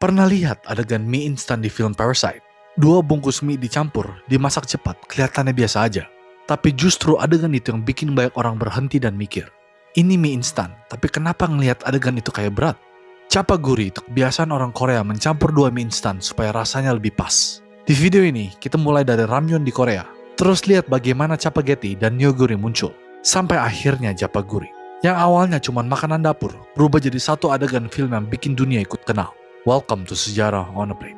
Pernah lihat adegan mie instan di film Parasite? Dua bungkus mie dicampur, dimasak cepat, kelihatannya biasa aja. Tapi justru adegan itu yang bikin banyak orang berhenti dan mikir. Ini mie instan, tapi kenapa ngelihat adegan itu kayak berat? Chapaguri itu kebiasaan orang Korea mencampur dua mie instan supaya rasanya lebih pas. Di video ini, kita mulai dari ramyeon di Korea. Terus lihat bagaimana chapaghetti dan nyoguri muncul. Sampai akhirnya chapaguri. Yang awalnya cuma makanan dapur, berubah jadi satu adegan film yang bikin dunia ikut kenal. Welcome to Sejarah on a Plate.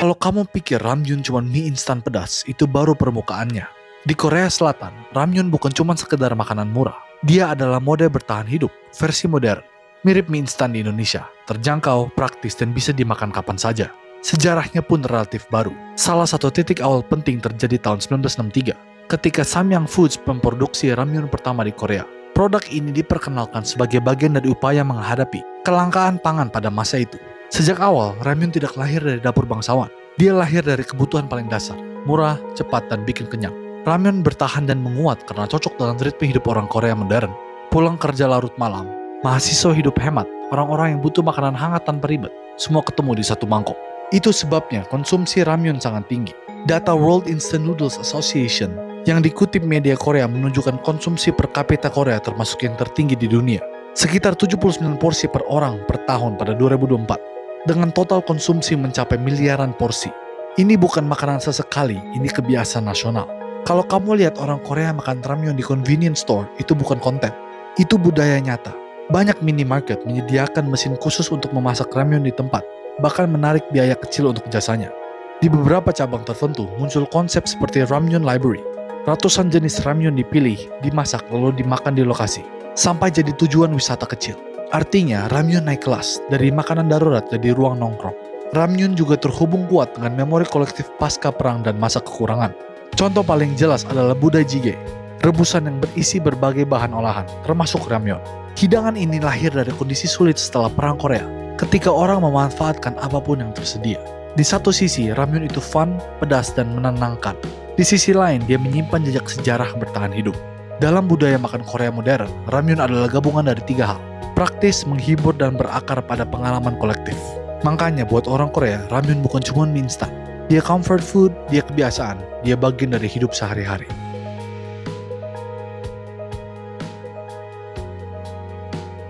Kalau kamu pikir ramyeon cuma mie instan pedas, itu baru permukaannya. Di Korea Selatan, ramyeon bukan cuma sekedar makanan murah. Dia adalah mode bertahan hidup, versi modern. Mirip mie instan di Indonesia, terjangkau, praktis, dan bisa dimakan kapan saja. Sejarahnya pun relatif baru. Salah satu titik awal penting terjadi tahun 1963, ketika Samyang Foods memproduksi ramyeon pertama di Korea. Produk ini diperkenalkan sebagai bagian dari upaya menghadapi kelangkaan pangan pada masa itu. Sejak awal, ramyeon tidak lahir dari dapur bangsawan. Dia lahir dari kebutuhan paling dasar, murah, cepat, dan bikin kenyang. Ramyeon bertahan dan menguat karena cocok dengan ritme hidup orang Korea modern. Pulang kerja larut malam, mahasiswa hidup hemat, orang-orang yang butuh makanan hangat tanpa ribet, semua ketemu di satu mangkok. Itu sebabnya konsumsi ramyeon sangat tinggi. Data World Instant Noodles Association yang dikutip media Korea menunjukkan konsumsi per kapita Korea termasuk yang tertinggi di dunia. Sekitar 79 porsi per orang per tahun pada 2024. Dengan total konsumsi mencapai miliaran porsi. Ini bukan makanan sesekali, ini kebiasaan nasional. Kalau kamu lihat orang Korea makan ramyeon di convenience store, itu bukan konten. Itu budaya nyata. Banyak minimarket menyediakan mesin khusus untuk memasak ramyeon di tempat, bahkan menarik biaya kecil untuk jasanya. Di beberapa cabang tertentu muncul konsep seperti ramyeon library. Ratusan jenis ramyeon dipilih, dimasak, lalu dimakan di lokasi, sampai jadi tujuan wisata kecil. Artinya, ramyeon naik kelas, dari makanan darurat jadi ruang nongkrong. Ramyeon juga terhubung kuat dengan memori kolektif pasca perang dan masa kekurangan. Contoh paling jelas adalah budai jjigae, rebusan yang berisi berbagai bahan olahan, termasuk ramyeon. Hidangan ini lahir dari kondisi sulit setelah Perang Korea, ketika orang memanfaatkan apapun yang tersedia. Di satu sisi, ramyeon itu fun, pedas, dan menenangkan. Di sisi lain, dia menyimpan jejak sejarah bertahan hidup. Dalam budaya makan Korea modern, ramyeon adalah gabungan dari tiga hal. Praktis, menghibur, dan berakar pada pengalaman kolektif. Makanya buat orang Korea, ramyeon bukan cuma mie instan. Dia comfort food, dia kebiasaan, dia bagian dari hidup sehari-hari.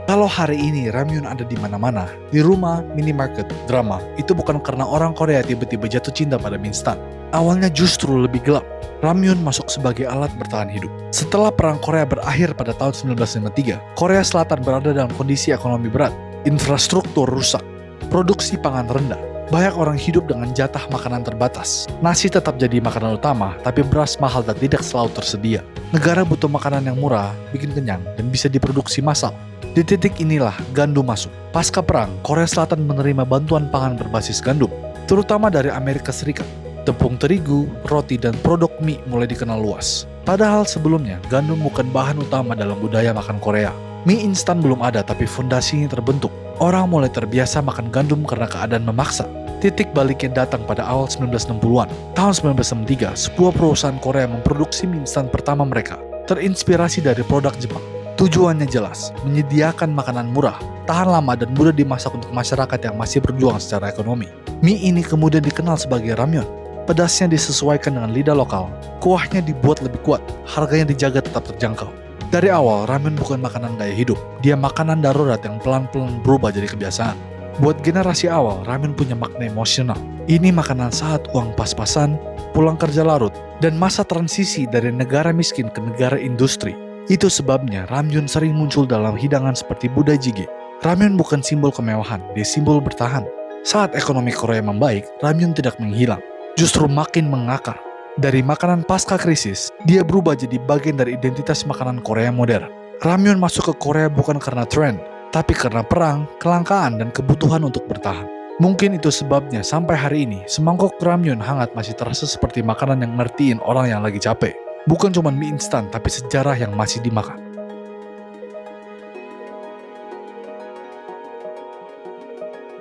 Kalau hari ini ramyeon ada di mana-mana, di rumah, minimarket, drama, itu bukan karena orang Korea tiba-tiba jatuh cinta pada mie instan. Awalnya justru lebih gelap. Ramyeon masuk sebagai alat bertahan hidup. Setelah Perang Korea berakhir pada tahun 1953, Korea Selatan berada dalam kondisi ekonomi berat. Infrastruktur rusak, produksi pangan rendah. Banyak orang hidup dengan jatah makanan terbatas. Nasi tetap jadi makanan utama, tapi beras mahal dan tidak selalu tersedia. Negara butuh makanan yang murah, bikin kenyang, dan bisa diproduksi massal. Di titik inilah gandum masuk. Pasca perang, Korea Selatan menerima bantuan pangan berbasis gandum, terutama dari Amerika Serikat. Tepung terigu, roti, dan produk mie mulai dikenal luas. Padahal sebelumnya, gandum bukan bahan utama dalam budaya makan Korea. Mie instan belum ada, tapi fondasinya terbentuk. Orang mulai terbiasa makan gandum karena keadaan memaksa. Titik baliknya datang pada awal 1960-an. Tahun 1963, sebuah perusahaan Korea memproduksi mie instan pertama mereka, terinspirasi dari produk Jepang. Tujuannya jelas, menyediakan makanan murah, tahan lama, dan mudah dimasak untuk masyarakat yang masih berjuang secara ekonomi. Mie ini kemudian dikenal sebagai ramyeon. Pedasnya disesuaikan dengan lidah lokal, kuahnya dibuat lebih kuat, harganya dijaga tetap terjangkau. Dari awal, ramen bukan makanan gaya hidup. Dia makanan darurat yang pelan-pelan berubah jadi kebiasaan. Buat generasi awal, ramen punya makna emosional. Ini makanan saat uang pas-pasan, pulang kerja larut, dan masa transisi dari negara miskin ke negara industri. Itu sebabnya ramyeon sering muncul dalam hidangan seperti budai jjigae. Ramyeon bukan simbol kemewahan, dia simbol bertahan. Saat ekonomi Korea membaik, ramyeon tidak menghilang, justru makin mengakar. Dari makanan pasca krisis, dia berubah jadi bagian dari identitas makanan Korea modern. Ramyeon masuk ke Korea bukan karena tren, tapi karena perang, kelangkaan, dan kebutuhan untuk bertahan. Mungkin itu sebabnya sampai hari ini, semangkok ramyeon hangat masih terasa seperti makanan yang ngertiin orang yang lagi capek. Bukan cuma mie instan, tapi sejarah yang masih dimakan.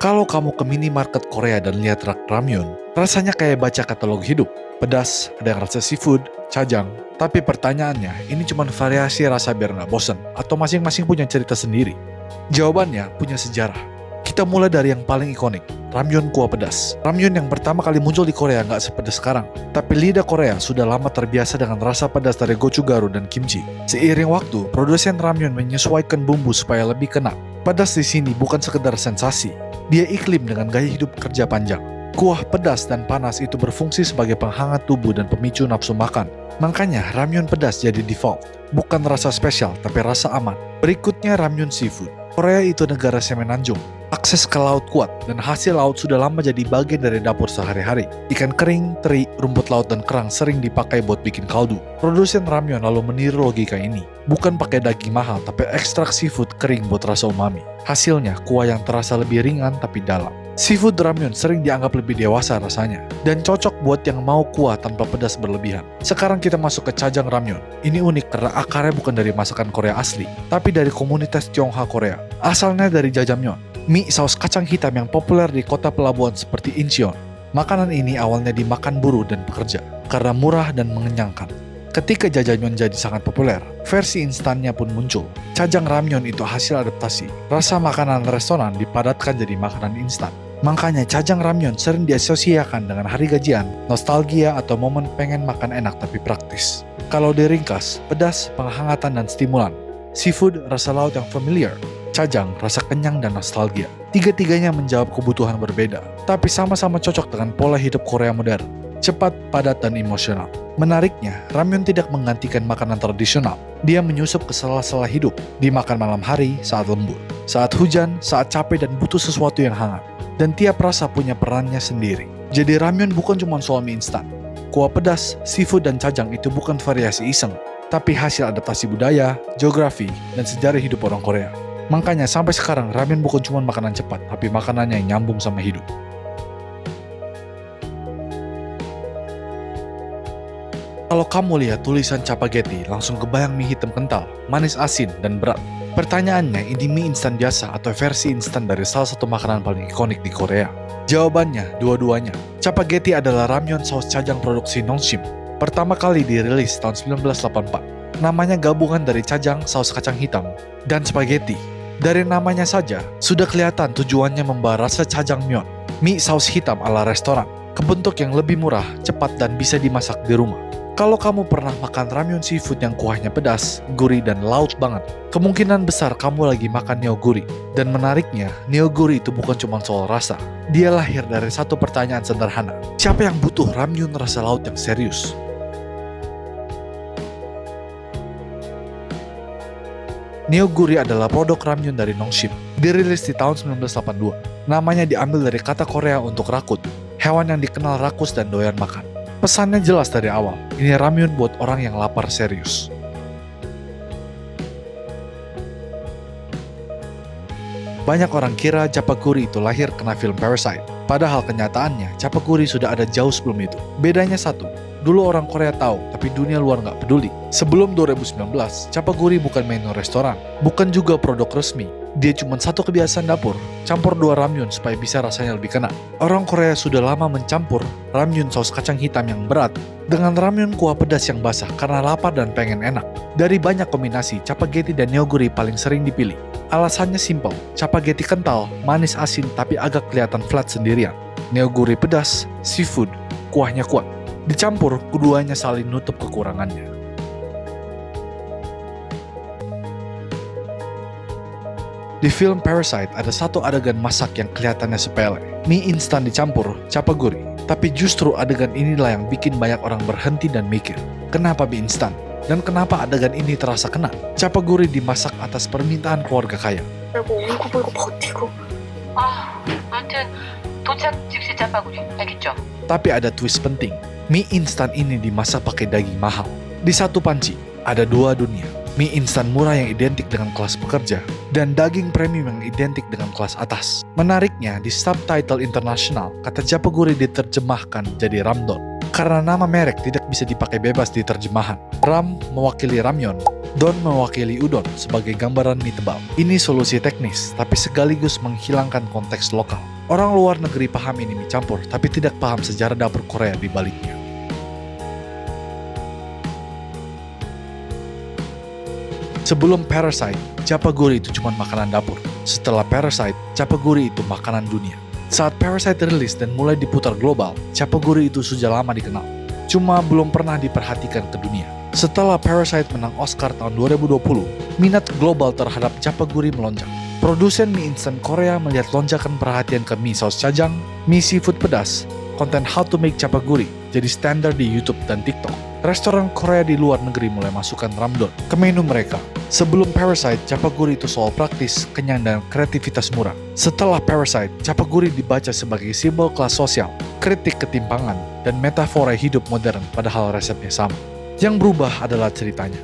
Kalau kamu ke minimarket Korea dan lihat rak ramyun, rasanya kayak baca katalog hidup. Pedas, ada yang rasa seafood, cajang. Tapi pertanyaannya, ini cuma variasi rasa biar nggak bosen, atau masing-masing punya cerita sendiri? Jawabannya punya sejarah. Kita mulai dari yang paling ikonik, ramyun kuah pedas. Ramyun yang pertama kali muncul di Korea nggak sepedas sekarang. Tapi lidah Korea sudah lama terbiasa dengan rasa pedas dari gochugaru dan kimchi. Seiring waktu, produsen ramyun menyesuaikan bumbu supaya lebih kena. Pedas di sini bukan sekedar sensasi, dia iklim dengan gaya hidup kerja panjang. Kuah pedas dan panas itu berfungsi sebagai penghangat tubuh dan pemicu nafsu makan. Makanya ramyun pedas jadi default. Bukan rasa spesial, tapi rasa aman. Berikutnya ramyun seafood. Korea itu negara semenanjung. Akses ke laut kuat, dan hasil laut sudah lama jadi bagian dari dapur sehari-hari. Ikan kering, teri, rumput laut, dan kerang sering dipakai buat bikin kaldu. Produsen ramyun lalu meniru logika ini. Bukan pakai daging mahal, tapi ekstrak seafood kering buat rasa umami. Hasilnya, kuah yang terasa lebih ringan tapi dalam. Seafood ramyun sering dianggap lebih dewasa rasanya, dan cocok buat yang mau kuah tanpa pedas berlebihan. Sekarang kita masuk ke cajang ramyun. Ini unik karena akarnya bukan dari masakan Korea asli, tapi dari komunitas Tionghoa Korea. Asalnya dari jajangmyeon, mie saus kacang hitam yang populer di kota pelabuhan seperti Incheon. Makanan ini awalnya dimakan buruh dan pekerja, karena murah dan mengenyangkan. Ketika jajangmyeon jadi sangat populer, versi instannya pun muncul. Cajang ramyeon itu hasil adaptasi. Rasa makanan restoran dipadatkan jadi makanan instan. Makanya cajang ramyeon sering diasosiasikan dengan hari gajian, nostalgia, atau momen pengen makan enak tapi praktis. Kalau diringkas, pedas, penghangatan, dan stimulan. Seafood, rasa laut yang familiar. Cajang, rasa kenyang dan nostalgia. Tiga-tiganya menjawab kebutuhan berbeda, tapi sama-sama cocok dengan pola hidup Korea modern. Cepat, padat, dan emosional. Menariknya, ramyun tidak menggantikan makanan tradisional. Dia menyusup ke sela-sela hidup, dimakan malam hari, saat lembur, saat hujan, saat capek dan butuh sesuatu yang hangat. Dan tiap rasa punya perannya sendiri. Jadi ramyun bukan cuma soal mie instan. Kuah pedas, seafood, dan cajang itu bukan variasi iseng, tapi hasil adaptasi budaya, geografi, dan sejarah hidup orang Korea. Makanya sampai sekarang ramyun bukan cuma makanan cepat, tapi makanannya yang nyambung sama hidup. Kalau kamu lihat tulisan Chapageti, langsung kebayang mie hitam kental, manis asin, dan berat. Pertanyaannya, ini mie instan biasa atau versi instan dari salah satu makanan paling ikonik di Korea? Jawabannya, dua-duanya. Chapageti adalah ramyeon saus cajang produksi Nongshim. Pertama kali dirilis tahun 1984. Namanya gabungan dari cajang, saus kacang hitam, dan spaghetti. Dari namanya saja, sudah kelihatan tujuannya membawa rasa jajangmyeon, mie saus hitam ala restoran, ke bentuk yang lebih murah, cepat, dan bisa dimasak di rumah. Kalau kamu pernah makan ramyun seafood yang kuahnya pedas, gurih, dan laut banget, kemungkinan besar kamu lagi makan neoguri. Dan menariknya, neoguri itu bukan cuma soal rasa. Dia lahir dari satu pertanyaan sederhana. Siapa yang butuh ramyun rasa laut yang serius? Neoguri adalah produk ramyun dari Nongshim. Dirilis di tahun 1982. Namanya diambil dari kata Korea untuk rakut, hewan yang dikenal rakus dan doyan makan. Pesannya jelas dari awal, ini ramyun buat orang yang lapar serius. Banyak orang kira Chapaguri itu lahir kena film Parasite. Padahal kenyataannya, Chapaguri sudah ada jauh sebelum itu. Bedanya satu, dulu orang Korea tahu, tapi dunia luar nggak peduli. Sebelum 2019, Chapaguri bukan menu restoran, bukan juga produk resmi. Dia cuma satu kebiasaan dapur, campur dua ramyun supaya bisa rasanya lebih kena. Orang Korea sudah lama mencampur ramyun saus kacang hitam yang berat dengan ramyun kuah pedas yang basah karena lapar dan pengen enak. Dari banyak kombinasi, Chapageti dan neoguri paling sering dipilih. Alasannya simpel, Chapageti kental, manis asin tapi agak kelihatan flat sendirian. Neoguri pedas, seafood, kuahnya kuat. Dicampur, keduanya saling nutup kekurangannya. Di film Parasite ada satu adegan masak yang kelihatannya sepele. Mie instan dicampur, Chapaguri. Tapi justru adegan inilah yang bikin banyak orang berhenti dan mikir. Kenapa mie instan? Dan kenapa adegan ini terasa kena? Chapaguri dimasak atas permintaan keluarga kaya. 그리고 울고불고 버티고 아무튼 도착 즉시 짜파구리 알겠죠? Tapi ada twist penting. Mie instan ini dimasak pakai daging mahal. Di satu panci, ada dua dunia. Mie instan murah yang identik dengan kelas pekerja, dan daging premium yang identik dengan kelas atas. Menariknya, di subtitle internasional, kata Chapaguri diterjemahkan jadi ramdon. Karena nama merek tidak bisa dipakai bebas di terjemahan. Ram mewakili ramyeon, Don mewakili udon sebagai gambaran mie tebal. Ini solusi teknis, tapi sekaligus menghilangkan konteks lokal. Orang luar negeri paham ini mie campur, tapi tidak paham sejarah dapur Korea di baliknya. Sebelum Parasite, chapaguri itu cuma makanan dapur. Setelah Parasite, chapaguri itu makanan dunia. Saat Parasite rilis dan mulai diputar global, chapaguri itu sudah lama dikenal. Cuma belum pernah diperhatikan ke dunia. Setelah Parasite menang Oscar tahun 2020, minat global terhadap chapaguri melonjak. Produsen mie instan Korea melihat lonjakan perhatian ke mie saus cajang, mie seafood pedas, konten how to make chapaguri jadi standar di YouTube dan TikTok. Restoran Korea di luar negeri mulai masukkan ramdon ke menu mereka. Sebelum Parasite, chapaguri itu soal praktis, kenyang, dan kreativitas murah. Setelah Parasite, chapaguri dibaca sebagai simbol kelas sosial, kritik ketimpangan, dan metafora hidup modern padahal resepnya sama. Yang berubah adalah ceritanya.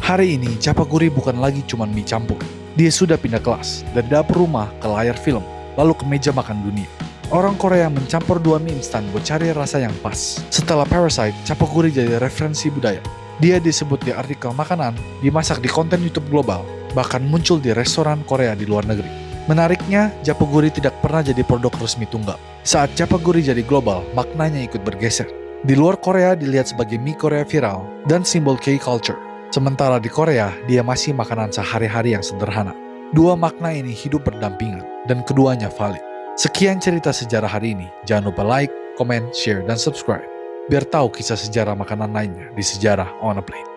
Hari ini, chapaguri bukan lagi cuma mie campur. Dia sudah pindah kelas, dari dapur rumah ke layar film, lalu ke meja makan dunia. Orang Korea mencampur dua mie instan buat cari rasa yang pas. Setelah Parasite, chapaguri jadi referensi budaya. Dia disebut di artikel makanan, dimasak di konten YouTube global, bahkan muncul di restoran Korea di luar negeri. Menariknya, chapaguri tidak pernah jadi produk resmi tunggal. Saat chapaguri jadi global, maknanya ikut bergeser. Di luar Korea dilihat sebagai mie Korea viral dan simbol K-culture. Sementara di Korea, dia masih makanan sehari-hari yang sederhana. Dua makna ini hidup berdampingan, dan keduanya valid. Sekian cerita sejarah hari ini. Jangan lupa like, comment, share, dan subscribe. Biar tahu kisah sejarah makanan lainnya di Sejarah on a Plate.